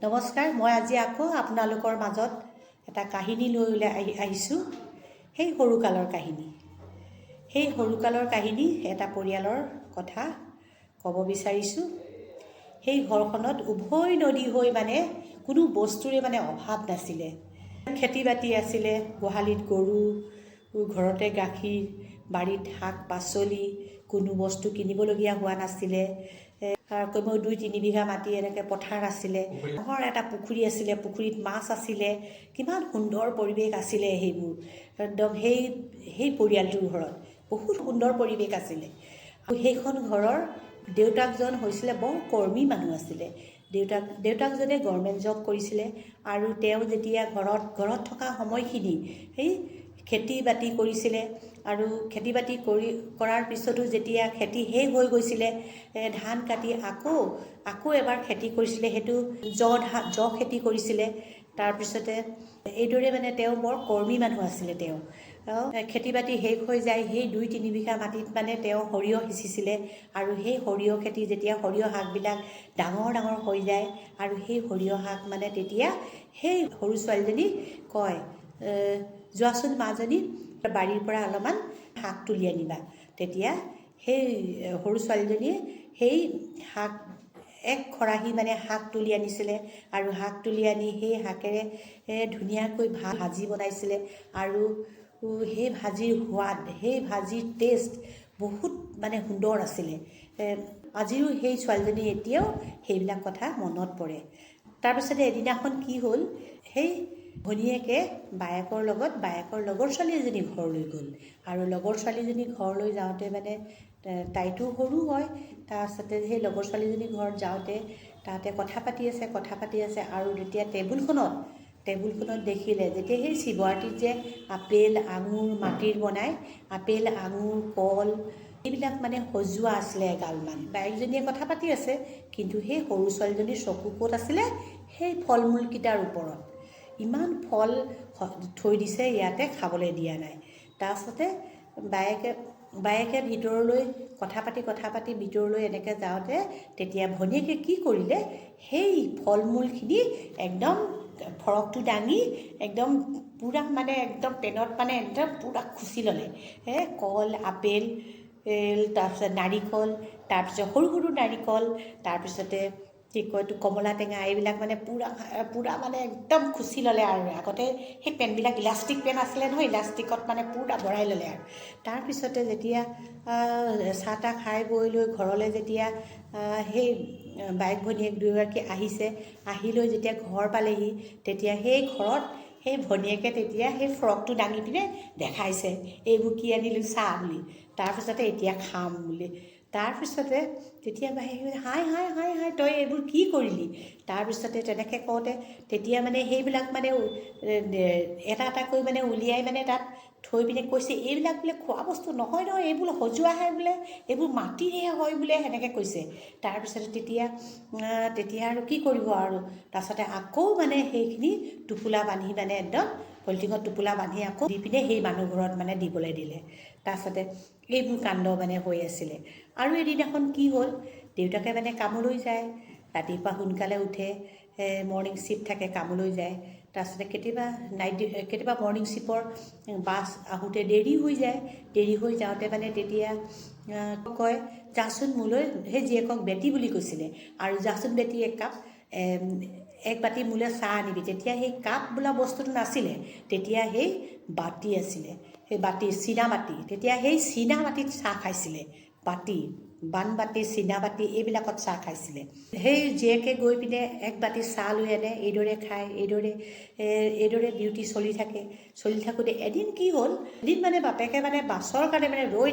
নমস্কাৰ, মই আজি আকৌ আপোনালোকৰ মাজত এটা কাহিনী লৈ আহিছোঁ। সেই সৰুকালৰ কাহিনী। সেই সৰুকালৰ কাহিনী এটা পৰিয়ালৰ কথা ক'ব বিচাৰিছোঁ। সেই ঘৰখনত উভৈ নদী হৈ কোনো বস্তুৰে অভাৱ নাছিলে। খেতি বাতি আছিলে, গোহালিত গৰু, ঘৰতে গাখীৰ, বাৰীত শাক পাচলি, কোনো বস্তু কিনিবলগীয়া হোৱা নাছিলে। কমেও 2-3 বিঘা মাটি এনেকৈ পথাৰ আছিলে। ডাঙৰ এটা পুখুৰী আছিলে, পুখুৰীত মাছ আছিলে। কিমান সুন্দৰ পৰিৱেশ আছিলে সেইবোৰ। একদম সেই পৰিয়ালটোৰ ঘৰত বহুত সুন্দৰ পৰিৱেশ আছিলে। আৰু সেইখন ঘৰৰ দেউতাকজন হৈছিলে বৰ কৰ্মী মানুহ আছিলে। দেউতাকজনে গভৰ্ণমেণ্ট জব কৰিছিলে। আৰু তেওঁ যেতিয়া ঘৰত থকা সময়খিনি সেই খেতি বাতি কৰিছিলে। আৰু খেতি বাতি কৰাৰ পিছতো যেতিয়া খেতি শেষ হৈ গৈছিলে, ধান কাটি আকৌ এবাৰ খেতি কৰিছিলে। সেইটো জ খেতি কৰিছিলে। তাৰপিছতে এইদৰে তেওঁ বৰ কৰ্মী মানুহ আছিলে। তেওঁ খেতি বাতি শেষ হৈ যায়, সেই 2-3 বিঘা মাটিত তেওঁ সৰিয়হ সিঁচিছিলে। আৰু সেই সৰিয়হ খেতি যেতিয়া সৰিয়হ শাকবিলাক ডাঙৰ হৈ যায়, আৰু সেই সৰিয়হ শাক তেতিয়া সেই সৰু ছোৱালীজনী কয়, যোৱাচোন মাজনী, বাৰীৰ পৰা অলপমান শাক তুলি আনিবা। তেতিয়া সেই সৰু ছোৱালীজনীয়ে সেই শাক এক খৰাহী শাক তুলি আনিছিলে। আৰু শাক তুলি আনি সেই শাকেৰে ধুনীয়াকৈ ভাজি বনাইছিলে। আৰু সেই ভাজিৰ সোৱাদ, সেই ভাজিৰ টেষ্ট বহুত সুন্দৰ আছিলে। আজিও সেই ছোৱালীজনী এতিয়াও সেইবিলাক কথা মনত পৰে। তাৰপিছতে এদিনাখন কি হ'ল, সেই ভনীয়েকে বায়েকৰ লগৰ ছোৱালী এজনী ঘৰলৈ গ'ল। আৰু লগৰ ছোৱালীজনী ঘৰলৈ যাওঁতে তাইতো সৰু হয়। তাৰপিছতে সেই লগৰ ছোৱালীজনী ঘৰত যাওঁতে তাতে কথা পাতি আছে। আৰু তেতিয়া টেবুলখনত দেখিলে, যেতিয়া সেই শিৱৰাত্ৰিত যে আপেল আঙুৰ মাটিৰ বনায়, আপেল আঙুৰ কল এইবিলাক সজোৱা আছিলে এগালমান। বায়েকজনীয়ে কথা পাতি আছে, কিন্তু সেই সৰু ছোৱালীজনীৰ চকু ক'ত আছিলে, সেই ফল মূলকেইটাৰ ওপৰত। ইমান ফল থৈ দিছে, ইয়াতে খাবলৈ দিয়া নাই। তাৰপিছতে বায়েকে ভিতৰলৈ কথা পাতি ভিতৰলৈ এনেকৈ যাওঁতে তেতিয়া ভনীয়েকে কি কৰিলে, সেই ফল মূলখিনি একদম ফৰকটো দাঙি একদম পূৰা একদম পেনত একদম পূৰা খুচি ল'লে। কল, আপেল, তাৰপিছত নাৰিকল, তাৰপিছত সৰু নাৰিকল, তাৰপিছতে কি কয় এইটো কমলা টেঙা, এইবিলাক পূৰা একদম খুচি ল'লে। আৰু আগতে সেই পেনবিলাক ইলাষ্টিক পেন আছিলে নহয়, ইলাষ্টিকত পূৰা ভৰাই ল'লে। আৰু তাৰপিছতে যেতিয়া চাহ তাহ খাই বৈ লৈ ঘৰলৈ যেতিয়া সেই বায়েক ভনীয়েক দুয়োগৰাকী আহি লৈ যেতিয়া ঘৰ পালেহি, তেতিয়া সেই ঘৰত সেই ভনীয়েকে তেতিয়া সেই ফ্ৰকটো দাঙি পিনে দেখাইছে, এইবোৰ কি আনিলোঁ চাহ বুলি। তাৰপিছতে এতিয়া খাম বুলি। তাৰপিছতে তেতিয়া বায়েকে হাই তই এইবোৰ কি কৰিলি? তাৰপিছতে তেনেকৈ কওঁতে তেতিয়া সেইবিলাক এটা এটাকৈ উলিয়াই তাত থৈ পিনে কৈছে, এইবিলাক বোলে খোৱা বস্তু নহয়, এইবোৰ সজোৱাহে বোলে, এইবোৰ মাটিৰে হয় বোলে, সেনেকৈ কৈছে। তাৰপিছতে তেতিয়া আৰু কি কৰিব আৰু। তাৰপিছতে আকৌ সেইখিনি টোপোলা বান্ধি একদম পলিথিনত টোপোলা বান্ধি আকৌ দি পিনে সেই মানুহ ঘৰত দিবলৈ দিলে। তাৰপিছতে এইবোৰ কাণ্ড হৈ আছিলে। আৰু এদিনাখন কি হ'ল, দেউতাকে কামলৈ যায়, ৰাতিপুৱা সোনকালে উঠে, মৰ্ণিং শ্বিফ্ট থাকে, কামলৈ যায়। তাৰপিছতে কেতিয়াবা মৰ্ণিং শ্বিফ্টৰ বাছ আহোঁতে দেৰি হৈ যায়। দেৰি হৈ যাওঁতে তেতিয়া কয়, যাচোন মোলৈ, সেই জীয়েকক বেটী বুলি কৈছিলে, আৰু যাচোন বেটী এক বাতি মোলৈ চাহ আনিবি। তেতিয়া সেই কাপ বোলা বস্তুটো নাছিলে, তেতিয়া সেই বাতি আছিলে, সেই চীনা বাতি। তেতিয়া সেই চীনা বাতিত চাহ খাইছিলে, বানবাতি, চীনা বাতি এইবিলাকত চাহ খাইছিলে। সেই জীয়েকে গৈ পিনে এক বাতি চাহ লৈ আনে, এইদৰে খায়, এইদৰে ডিউটি চলি থাকোঁতে এদিন কি হ'ল, বাপেকে বাছৰ কাৰণে ৰৈ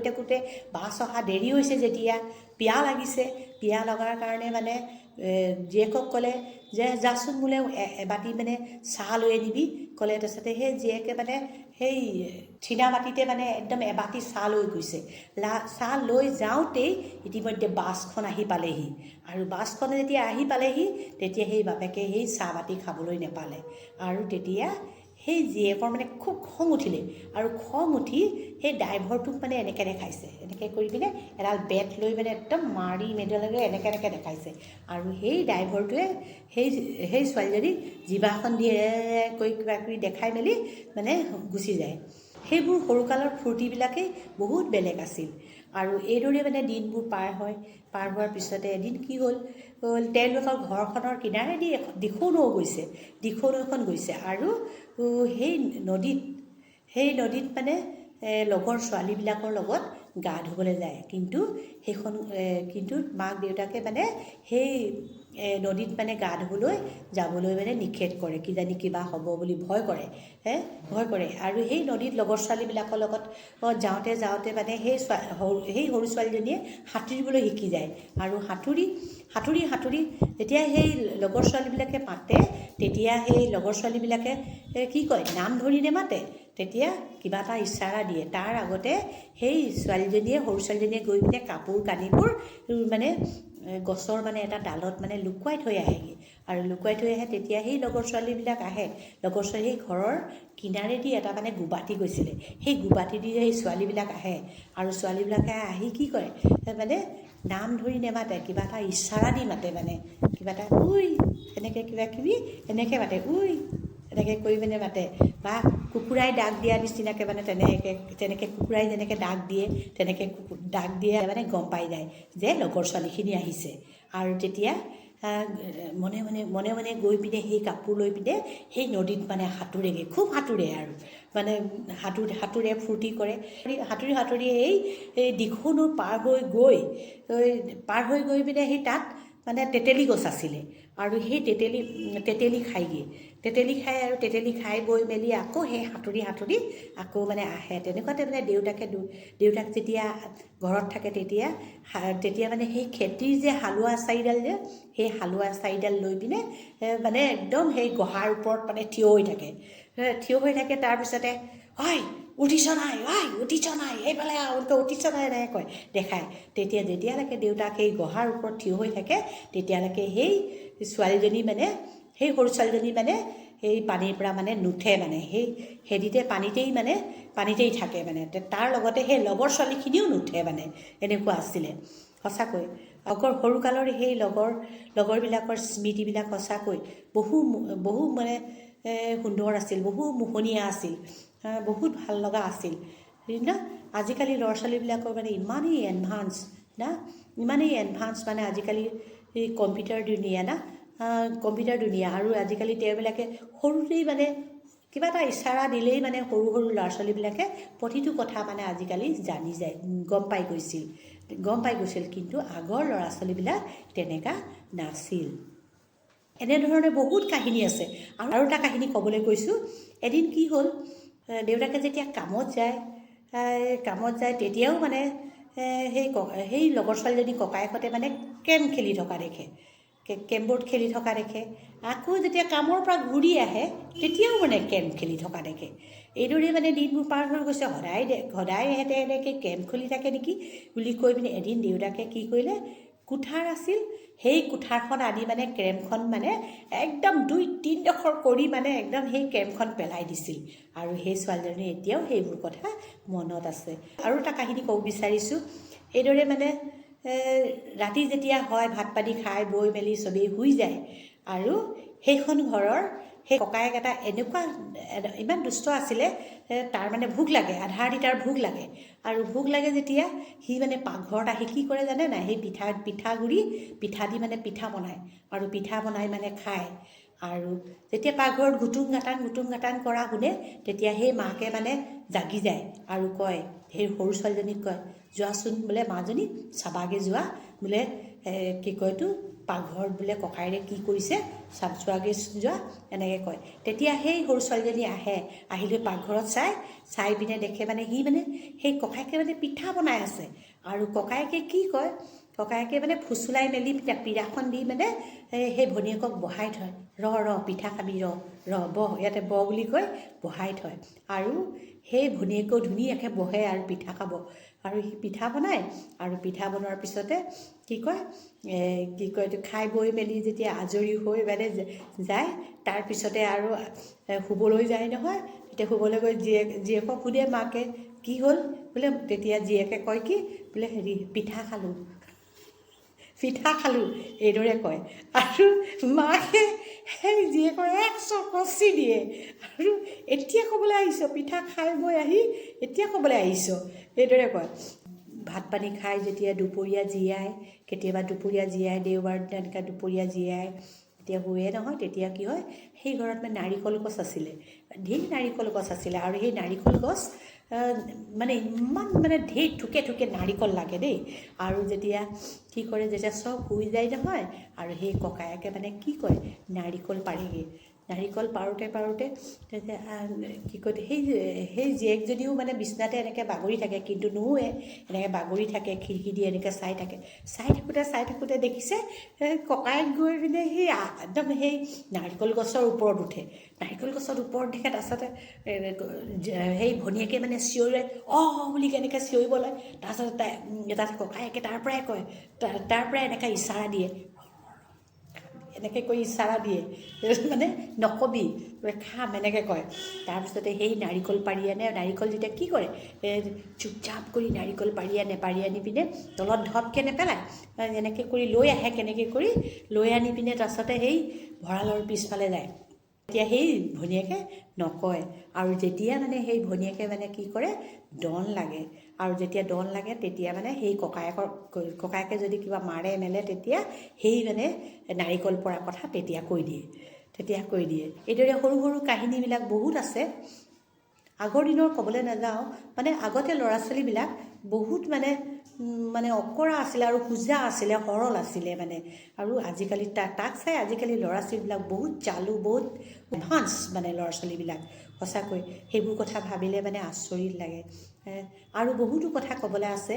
থাকোঁতে বাছ অহা দেৰি হৈছে। যেতিয়া পিয়াহ লাগিছে, পিয়াহ লগাৰ কাৰণে জীয়েকক ক'লে যে যাচোন মোলৈ এবাতি চাহ লৈ আনিবি ক'লে। তাৰপিছতে সেই জীয়েকে সেই চীনা বাতিতে একদম এবাতি চাহ লৈ গৈছে। চাহ লৈ যাওঁতেই ইতিমধ্যে বাছখন আহি পালেহি। আৰু বাছখনে যেতিয়া আহি পালেহি, তেতিয়া সেই বাপেকে সেই চাহ বাতি খাবলৈ নেপালে। আৰু তেতিয়া সেই জীয়েকৰ মানে খুব খং উঠিলে আৰু খং উঠি সেই ড্ৰাইভাৰটোক মানে এনেকৈ দেখাইছে, এনেকৈ কৰি পিনে এডাল বেট লৈ মানে একদম মাৰি মেডালকে এনেকৈ দেখাইছে। আৰু সেই ড্ৰাইভাৰটোৱে সেই ছোৱালীজনীক জিভাখন দিয়ে কৈ কিবা কিবি দেখাই মেলি মানে গুচি যায়। সেইবোৰ সৰুকালৰ ফূৰ্তিবিলাকেই বহুত বেলেগ আছিল। আৰু এইদৰে মানে দিনবোৰ পাৰ হোৱাৰ পিছতে এদিন কি হ'ল, তেওঁলোকৰ ঘৰখনৰ কিনাৰেদি দিখৌ নৈ গৈছে, দিখৌ নৈখন গৈছে। আৰু সেই নদীত মানে লগৰ ছোৱালীবিলাকৰ লগত গা ধুবলৈ যায়। কিন্তু মাক দেউতাকে মানে সেই নদীত মানে গা ধুবলৈ যাবলৈ মানে নিষেধ কৰে, কিজানি কিবা হ'ব বুলি ভয় কৰে। আৰু সেই নদীত লগৰ ছোৱালীবিলাকৰ লগত যাওঁতে মানে সেই সৰু ছোৱালীজনীয়ে সাঁতুৰিবলৈ শিকি যায়। আৰু সাঁতুৰি যেতিয়া সেই লগৰ ছোৱালীবিলাকে মাতে, তেতিয়া সেই লগৰ ছোৱালীবিলাকে কি কয়, নাম ধৰি নেমাতে, তেতিয়া কিবা এটা ইচাৰা দিয়ে। তাৰ আগতে সেই সৰু ছোৱালীজনীয়ে গৈ পিনে কাপোৰ কানিবোৰ মানে গছৰ মানে এটা ডালত মানে লুকুৱাই থৈ আহেগৈ। আৰু লুকুৱাই থৈ আহে, তেতিয়া সেই লগৰ ছোৱালীবিলাক আহে। লগৰ ছোৱালী সেই ঘৰৰ কিনাৰেদি এটা মানে গোবাটি গৈছিলে, সেই গোবাটিদি সেই ছোৱালীবিলাক আহে। আৰু ছোৱালীবিলাকে আহি কি কৰে, মানে নাম ধৰি নেমাতে, কিবা এটা ইচাৰা দি মাতে, মানে কিবা এটা উই এনেকৈ কিবা কিবি এনেকৈ মাতে, উই এনেকৈ কৰি পিনে মাতে। বা কুকুৰাই ডাক দিয়া নিচিনাকৈ মানে তেনেকৈ কুকুৰাই যেনেকৈ ডাক দিয়ে, তেনেকৈ ডাক দিয়ে মানে গম পাই যায় যে লগৰ ছোৱালীখিনি আহিছে। আৰু তেতিয়া মনে মনে গৈ পিনে সেই কাপোৰ লৈ পিনে সেই নদীত মানে সাঁতোৰেগৈ, খুব সাঁতোৰে আৰু মানে সাঁতোৰে ফূৰ্তি কৰে। সাঁতুৰি এই দিখৌ নৈ পাৰ হৈ গৈ পিনে সেই তাত মানে তেতেলী গছ আছিলে। আৰু সেই তেতেলী খাই গৈ মেলি আকৌ সেই সাঁতুৰি আকৌ মানে আহে। তেনেকুৱাতে মানে দেউতাক যেতিয়া ঘৰত থাকে, তেতিয়া মানে সেই খেতিৰ যে হালোৱা চাৰিডাল সেই হালোৱা চাৰিডাল লৈ পিনে মানে একদম সেই গহাৰ ওপৰত মানে থিয় হৈ থাকে। তাৰপিছতে ঐ উঠিছ নাই, এইফালে উঠিছ নাই এনেকৈ কয়, দেখায়। যেতিয়ালৈকে দেউতাক সেই গহাৰ ওপৰত থিয় হৈ থাকে, তেতিয়ালৈকে সেই ছোৱালীজনী মানে সেই সৰু ছোৱালীজনী মানে সেই পানীৰ পৰা মানে নুঠে, মানে হেৰিতে পানীতেই থাকে। মানে তাৰ লগতে সেই লগৰ ছোৱালীখিনিও নুঠে, মানে এনেকুৱা আছিলে সঁচাকৈ। সৰুকালৰ সেই লগৰবিলাকৰ স্মৃতিবিলাক সঁচাকৈ বহু মানে সুন্দৰ আছিল, বহু মোহনীয়া আছিল, বহুত ভাল লগা আছিল না। আজিকালি ল'ৰা ছোৱালীবিলাকৰ মানে ইমানেই এডভান্স মানে আজিকালি কম্পিউটাৰ দুনিয়া। আৰু আজিকালি তেওঁবিলাকে সৰুতেই মানে কিবা এটা ইচাৰা দিলেই মানে সৰু ল'ৰা ছোৱালীবিলাকে প্ৰতিটো কথা মানে আজিকালি জানি যায়, গম পাই গৈছিল। কিন্তু আগৰ ল'ৰা ছোৱালীবিলাক তেনেকুৱা নাছিল। এনেধৰণে বহুত কাহিনী আছে। আৰু এটা কাহিনী ক'বলৈ গৈছোঁ। এদিন কি হ'ল, দেউতাকে যেতিয়া কামত যায় তেতিয়াও মানে সেই লগৰ ছোৱালীজনী ককায়েকহঁতে মানে কেৰম খেলি থকা দেখে, কেৰম বৰ্ড খেলি থকা দেখে। আকৌ যেতিয়া কামৰ পৰা ঘূৰি আহে, তেতিয়াও মানে কেৰম খেলি থকা দেখে। এইদৰে মানে দিনবোৰ পাৰ হৈ গৈছে। সদায় সিহঁতে এনেকৈ কেৰম খেলি থাকে নেকি বুলি কৈ পিনে এদিন দেউতাকে কি কৰিলে, কুঠাৰ আছিল, সেই কুঠাৰখন আনি মানে কেৰমখন মানে একদম 2-3 ডোখৰ কৰি মানে একদম সেই কেৰমখন পেলাই দিছিল। আৰু সেই ছোৱালীজনীৰ এতিয়াও সেইবোৰ কথা মনত আছে। আৰু এটা কাহিনী ক'ব বিচাৰিছোঁ। এইদৰে মানে ৰাতি যেতিয়া হয়, ভাত পানী খাই বৈ মেলি চবেই শুই যায়। আৰু সেইখন ঘৰৰ সেই ককায়েক এটা ইমান দুষ্ট আছিলে, তাৰ মানে ভোক লাগে, আধা ৰাতি তাৰ ভোক লাগে। আৰু ভোক লাগে যেতিয়া সি মানে পাকঘৰত আহি কি কৰে জানে নাই, সেই পিঠা দি মানে পিঠা বনায়। আৰু পিঠা বনাই মানে খায়। আৰু যেতিয়া পাকঘৰত গুটুং গাটাং কৰা শুনে, তেতিয়া সেই মাকে মানে জাগি যায় আৰু কয়, সেই সৰু ছোৱালীজনীক কয়, যোৱাচোন বোলে মাজনী, চাবাগে যোৱা বোলে, কি কয়তো পাকঘৰত বোলে ককাইৰে কি কৰিছে চোৱাগে যোৱা, এনেকৈ কয়। তেতিয়া সেই সৰু ছোৱালীজনী আহিলৈ পাকঘৰত চাই পিনে দেখে মানে সি মানে সেই ককায়েকে মানে পিঠা বনাই আছে। আৰু ককায়েকে কি কয়, ককায়েকে মানে ফুচুলাই মেলি পীৰাখন দি মানে সেই ভনীয়েকক বহাই থয়, ৰ পিঠা খাবি, ৰ বহ, ইয়াতে ব বুলি কৈ বহাই থয়। আৰু সেই ভনীয়েকেও ধুনীয়াকৈ বহে আৰু পিঠা খাব। আৰু সি পিঠা বনায়, আৰু পিঠা বনোৱাৰ পিছতে কি কয় এইটো খাই বৈ মেলি যেতিয়া আজৰি হৈ মানে যায়, তাৰপিছতে আৰু শুবলৈ যায় নহয়। তেতিয়া শুবলৈ গৈ জীয়েকক সোধে মাকে কি হ'ল বোলে, তেতিয়া জীয়েকে কয় কি বোলে হেৰি পিঠা খালোঁ এইদৰে কয়। আৰু মাকে সেই জীয়েকৰ এক চকচি দিয়ে, আৰু এতিয়া ক'বলৈ আহিছ, পিঠা খাই বৈ আহি এতিয়া ক'বলৈ আহিছ, এইদৰে কয়। ভাত পানী খাই যেতিয়া দুপৰীয়া জীয়াই, কেতিয়াবা দুপৰীয়া জীয়াই, দেওবাৰ তেনেকৈ দুপৰীয়া জীয়াই তেতিয়া শুৱে নহয়, তেতিয়া কি হয়, সেই ঘৰত মানে নাৰিকল গছ আছিলে, ঢেৰ নাৰিকল গছ আছিলে। আৰু সেই নাৰিকল গছ মানে ইমান মানে ঢেৰ ঠুকে নাৰিকল লাগে দেই। আৰু যেতিয়া কি কৰে, যেতিয়া চব শুই যায় নহয়, আৰু সেই ককায়েকে মানে কি কয় নাৰিকল পাৰেগৈ। নাৰিকল পাৰোঁতে তেতিয়া কি কয়, সেই জীয়েকজনীও মানে বিচনাতে এনেকৈ বাগৰি থাকে, কিন্তু নুশুৱে, এনেকৈ বাগৰি থাকে, খিৰিকী দি এনেকৈ চাই থাকোঁতে দেখিছে ককায়েক গৈ পিনে সেই একদম সেই নাৰিকল গছৰ ওপৰত উঠে। নাৰিকল গছৰ ওপৰত দেখে, তাৰপাছতে সেই ভনীয়েকে মানে চিঞৰে বুলি কেনেকৈ চিঞৰিব লয়। তাৰপাছত ককায়েকে তাৰ পৰাই কয়, তাৰ পৰাই এনেকৈ ইচাৰা দিয়ে, এনেকৈ কৰি ইচাৰা দিয়ে, মানে নকবি খাম এনেকৈ কয়। তাৰপিছতে সেই নাৰিকল পাৰি আনে, নাৰিকল যেতিয়া কি কৰে চুপচাপ কৰি নাৰিকল পাৰি আনি পিনে তলত ধপকৈ নেপেলায়, এনেকৈ কৰি লৈ আহে, কেনেকৈ কৰি লৈ আনি পিনে তাৰপাছতে সেই ভঁৰালৰ পিছফালে যায়। তেতিয়া সেই ভনীয়েকে নকয়। আৰু যেতিয়া মানে সেই ভনীয়েকে মানে কি কৰে ডন লাগে, আৰু যেতিয়া ডন লাগে তেতিয়া মানে সেই ককায়েকে যদি কিবা মাৰে মেলে, তেতিয়া সেই মানে নাৰিকল পৰা কথা তেতিয়া কৈ দিয়ে। এইদৰে সৰু সৰু কাহিনীবিলাক বহুত আছে। আগৰ দিনৰ ক'বলৈ নাযাওঁ, মানে আগতে ল'ৰা ছোৱালীবিলাক বহুত মানে অকৰা আছিলে, আৰু সোজা আছিলে, সৰল আছিলে মানে। আৰু আজিকালি তাক চাই আজিকালি ল'ৰা ছোৱালীবিলাক বহুত চালু, বহুত এডভান্স মানে ল'ৰা ছোৱালীবিলাক, সঁচাকৈ সেইবোৰ কথা ভাবিলে মানে আচৰিত লাগে। আৰু বহুতো কথা ক'বলৈ আছে,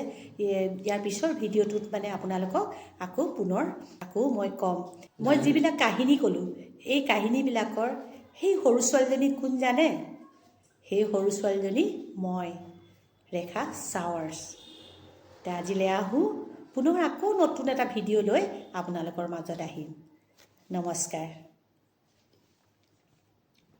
ইয়াৰ পিছৰ ভিডিঅ'টোত মানে আপোনালোকক আকৌ মই ক'ম। মই যিবিলাক কাহিনী ক'লোঁ, এই কাহিনীবিলাকৰ সেই সৰু ছোৱালীজনী কোন জানে? সেই সৰু ছোৱালীজনী মই, ৰেখা চাৱাৰ্ছ। আজিলৈ আহোঁ, পুনৰ আকৌ নতুন এটা ভিডিঅ' লৈ আপোনালোকৰ মাজত আহিম। নমস্কাৰ।